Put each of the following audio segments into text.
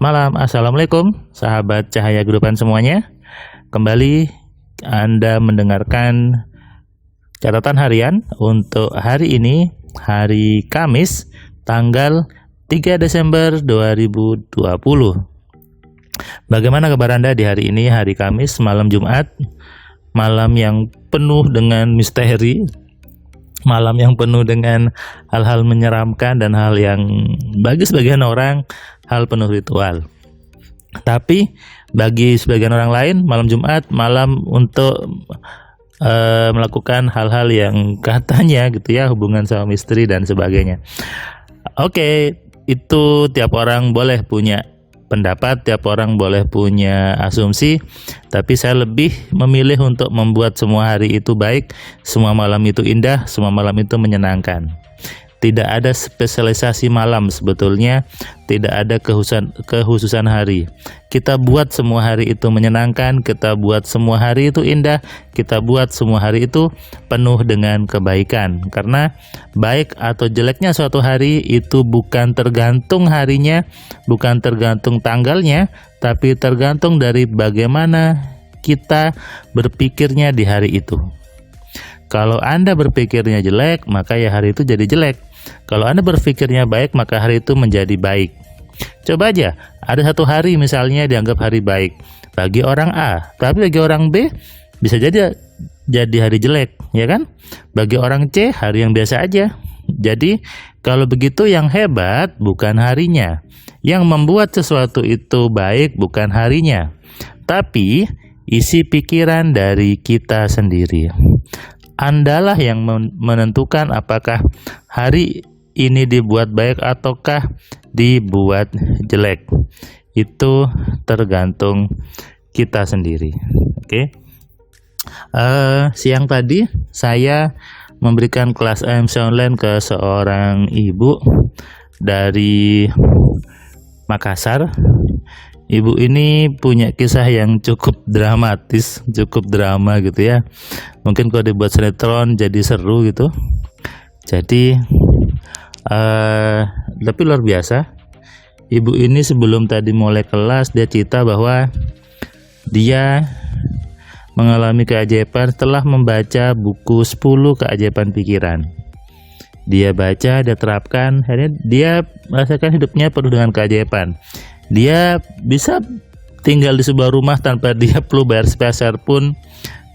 Selamat malam, Assalamualaikum sahabat Cahaya Kehidupan semuanya. Kembali Anda mendengarkan catatan harian untuk hari ini, hari Kamis, tanggal 3 Desember 2020. Bagaimana kabar Anda di hari ini, hari Kamis, malam Jumat, malam yang penuh dengan misteri, malam yang penuh dengan hal-hal menyeramkan dan hal yang bagi sebagian orang hal penuh ritual. Tapi bagi sebagian orang lain, malam Jumat malam untuk melakukan hal-hal yang katanya gitu ya, hubungan sama misteri dan sebagainya. Oke, itu tiap orang boleh punya pendapat, tiap orang boleh punya asumsi, tapi saya lebih memilih untuk membuat semua hari itu baik, semua malam itu indah, semua malam itu menyenangkan. Tidak ada spesialisasi malam sebetulnya, tidak ada kekhususan hari. Kita buat semua hari itu menyenangkan, kita buat semua hari itu indah, kita buat semua hari itu penuh dengan kebaikan. Karena baik atau jeleknya suatu hari itu bukan tergantung harinya, bukan tergantung tanggalnya, tapi tergantung dari bagaimana kita berpikirnya di hari itu. Kalau Anda berpikirnya jelek, maka ya hari itu jadi jelek. Kalau Anda berpikirnya baik, maka hari itu menjadi baik. Coba aja, ada satu hari misalnya dianggap hari baik bagi orang A, tapi bagi orang B bisa jadi hari jelek, ya kan? Bagi orang C hari yang biasa aja. Jadi kalau begitu yang hebat bukan harinya, yang membuat sesuatu itu baik bukan harinya, tapi isi pikiran dari kita sendiri. Andalah yang menentukan apakah hari ini dibuat baik ataukah dibuat jelek. Itu tergantung kita sendiri. Oke. Siang tadi saya memberikan kelas AMC online ke seorang ibu dari Makassar. Ibu ini punya kisah yang cukup dramatis, cukup drama gitu ya. Mungkin kalau dibuat sinetron jadi seru gitu. Jadi tapi luar biasa. Ibu ini sebelum tadi mulai kelas dia cerita bahwa dia mengalami keajaiban setelah membaca buku 10 keajaiban pikiran. Dia baca, dia terapkan, akhirnya dia merasakan hidupnya penuh dengan keajaiban. Dia bisa tinggal di sebuah rumah tanpa dia perlu bayar sepeser pun,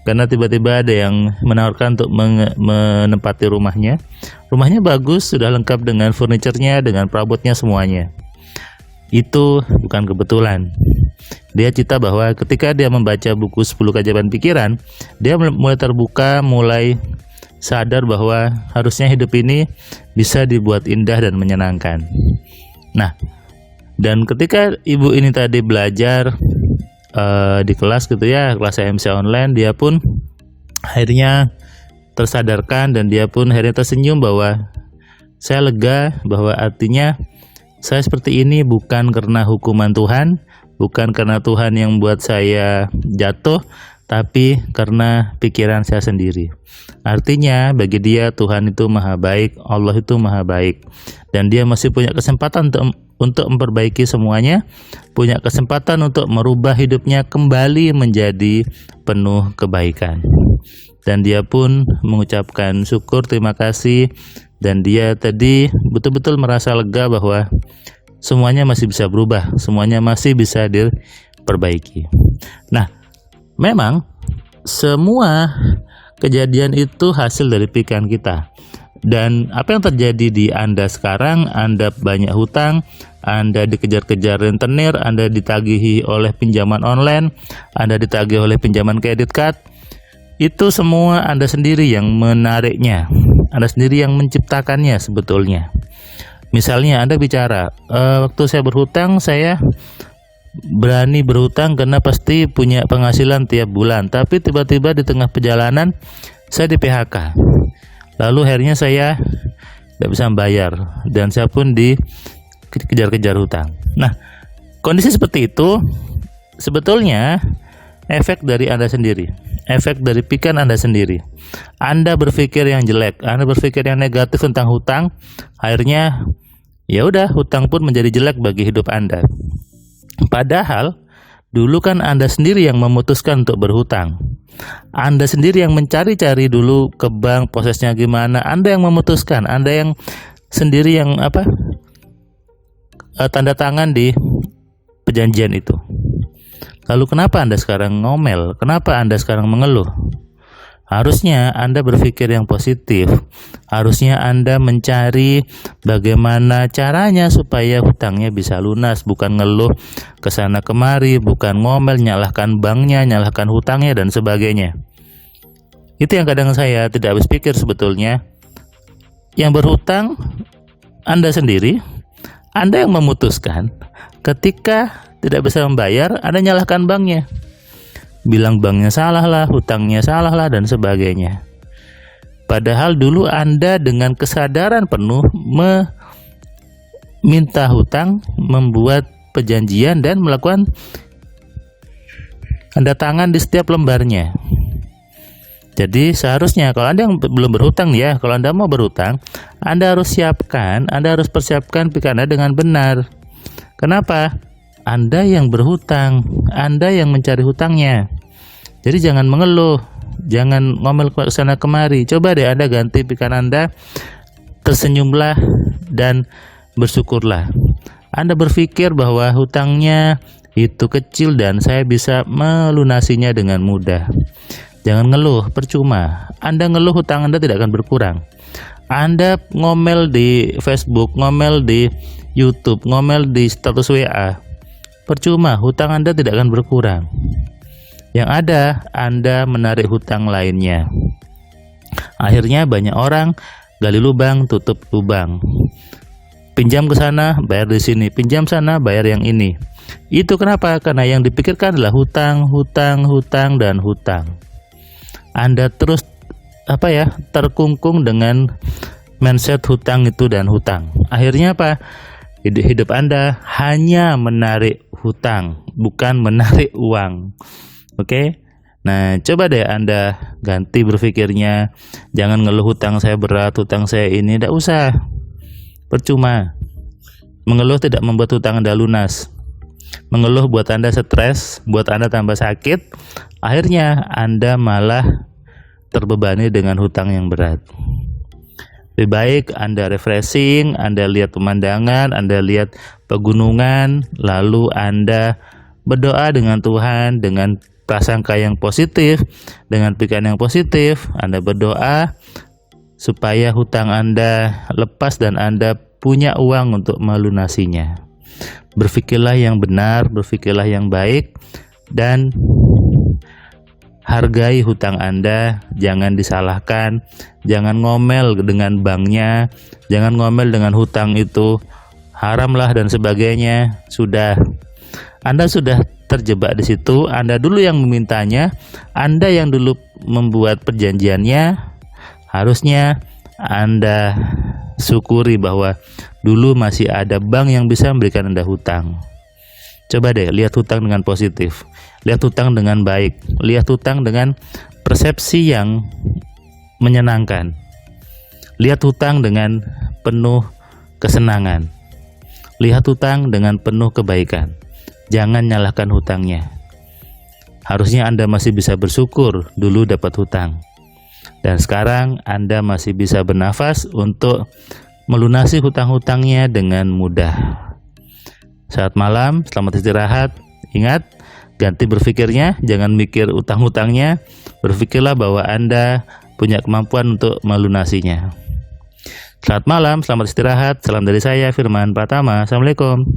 karena tiba-tiba ada yang menawarkan untuk menempati rumahnya. Rumahnya bagus, sudah lengkap dengan furniturnya, dengan perabotnya semuanya. Itu bukan kebetulan. Dia cerita bahwa ketika dia membaca buku 10 keajaiban pikiran, dia mulai terbuka, mulai sadar bahwa harusnya hidup ini bisa dibuat indah dan menyenangkan. Nah, dan ketika ibu ini tadi belajar di kelas gitu ya, kelas AMC online, dia pun akhirnya tersadarkan dan dia pun akhirnya tersenyum bahwa saya lega, bahwa artinya saya seperti ini bukan karena hukuman Tuhan, bukan karena Tuhan yang buat saya jatuh, tapi karena pikiran saya sendiri. Artinya bagi dia Tuhan itu maha baik, Allah itu maha baik, dan dia masih punya kesempatan untuk memperbaiki semuanya, punya kesempatan untuk merubah hidupnya kembali menjadi penuh kebaikan. Dan dia pun mengucapkan syukur, terima kasih, dan dia tadi betul-betul merasa lega bahwa semuanya masih bisa berubah, semuanya masih bisa diperbaiki. Nah, memang semua kejadian itu hasil dari pikiran kita. Dan apa yang terjadi di Anda sekarang, Anda banyak hutang, Anda dikejar-kejar rentenir, Anda ditagihi oleh pinjaman online, Anda ditagih oleh pinjaman kredit card, itu semua Anda sendiri yang menariknya, Anda sendiri yang menciptakannya sebetulnya. Misalnya Anda bicara, waktu saya berhutang, saya berani berhutang karena pasti punya penghasilan tiap bulan, tapi tiba-tiba di tengah perjalanan saya di PHK. Lalu akhirnya saya tidak bisa membayar dan saya pun dikejar-kejar hutang. Nah, kondisi seperti itu sebetulnya efek dari Anda sendiri, efek dari pikiran Anda sendiri. Anda berpikir yang jelek, Anda berpikir yang negatif tentang hutang, akhirnya ya udah, hutang pun menjadi jelek bagi hidup Anda. Padahal dulu kan Anda sendiri yang memutuskan untuk berhutang. Anda sendiri yang mencari-cari dulu ke bank, prosesnya gimana. Anda yang memutuskan, Anda yang sendiri yang tanda tangan di perjanjian itu. Lalu kenapa Anda sekarang ngomel? Kenapa Anda sekarang mengeluh? Harusnya Anda berpikir yang positif. Harusnya Anda mencari bagaimana caranya supaya hutangnya bisa lunas, bukan ngeluh ke sana kemari, bukan ngomel, nyalahkan banknya, nyalahkan hutangnya dan sebagainya. Itu yang kadang saya tidak habis pikir sebetulnya. Yang berhutang Anda sendiri, Anda yang memutuskan. Ketika tidak bisa membayar, Anda nyalahkan banknya. Bilang banknya salah lah, hutangnya salah lah, dan sebagainya. Padahal dulu Anda dengan kesadaran penuh meminta hutang, membuat perjanjian, dan melakukan tanda tangan di setiap lembarnya. Jadi seharusnya kalau Anda yang belum berhutang ya, kalau Anda mau berhutang, Anda harus persiapkan pikiran Anda dengan benar. Kenapa? Anda yang berhutang, Anda yang mencari hutangnya. Jadi jangan mengeluh, jangan ngomel ke sana kemari. Coba deh Anda ganti pikiran Anda, tersenyumlah dan bersyukurlah. Anda berpikir bahwa hutangnya itu kecil dan saya bisa melunasinya dengan mudah. Jangan ngeluh, percuma. Anda ngeluh, hutang Anda tidak akan berkurang. Anda ngomel di Facebook, ngomel di YouTube, ngomel di status WA, percuma, hutang Anda tidak akan berkurang. Yang ada, Anda menarik hutang lainnya. Akhirnya banyak orang gali lubang, tutup lubang. Pinjam ke sana, bayar di sini. Pinjam sana, bayar yang ini. Itu kenapa? Karena yang dipikirkan adalah hutang, dan hutang. Anda terus terkungkung dengan mindset hutang itu dan hutang. Akhirnya apa? Hidup Anda hanya menarik hutang, bukan menarik uang. Oke? Nah, coba deh Anda ganti berpikirnya. Jangan ngeluh hutang saya berat, hutang saya ini. Tidak usah. Percuma. Mengeluh tidak membuat hutang Anda lunas. Mengeluh buat Anda stres, buat Anda tambah sakit. Akhirnya Anda malah terbebani dengan hutang yang berat. Lebih baik Anda refreshing, Anda lihat pemandangan, Anda lihat pegunungan, lalu Anda berdoa dengan Tuhan dengan prasangka yang positif, dengan pikiran yang positif. Anda berdoa supaya hutang Anda lepas dan Anda punya uang untuk melunasinya. Berpikirlah yang benar, berpikirlah yang baik, dan hargai hutang Anda. Jangan disalahkan, jangan ngomel dengan banknya, jangan ngomel dengan hutang itu haramlah dan sebagainya. Sudah, Anda sudah terjebak di situ. Anda dulu yang memintanya, Anda yang dulu membuat perjanjiannya. Harusnya Anda syukuri bahwa dulu masih ada bank yang bisa memberikan Anda hutang. Coba deh lihat hutang dengan positif, lihat hutang dengan baik, lihat hutang dengan persepsi yang menyenangkan, lihat hutang dengan penuh kesenangan, lihat hutang dengan penuh kebaikan. Jangan nyalahkan hutangnya. Harusnya Anda masih bisa bersyukur dulu dapat hutang, dan sekarang Anda masih bisa bernafas untuk melunasi hutang-hutangnya dengan mudah. Saat malam, selamat istirahat. Ingat, ganti berpikirnya, jangan mikir utang-hutangnya. Berpikirlah bahwa Anda punya kemampuan untuk melunasinya. Selamat malam, selamat istirahat. Salam dari saya, Firman Pratama. Assalamualaikum.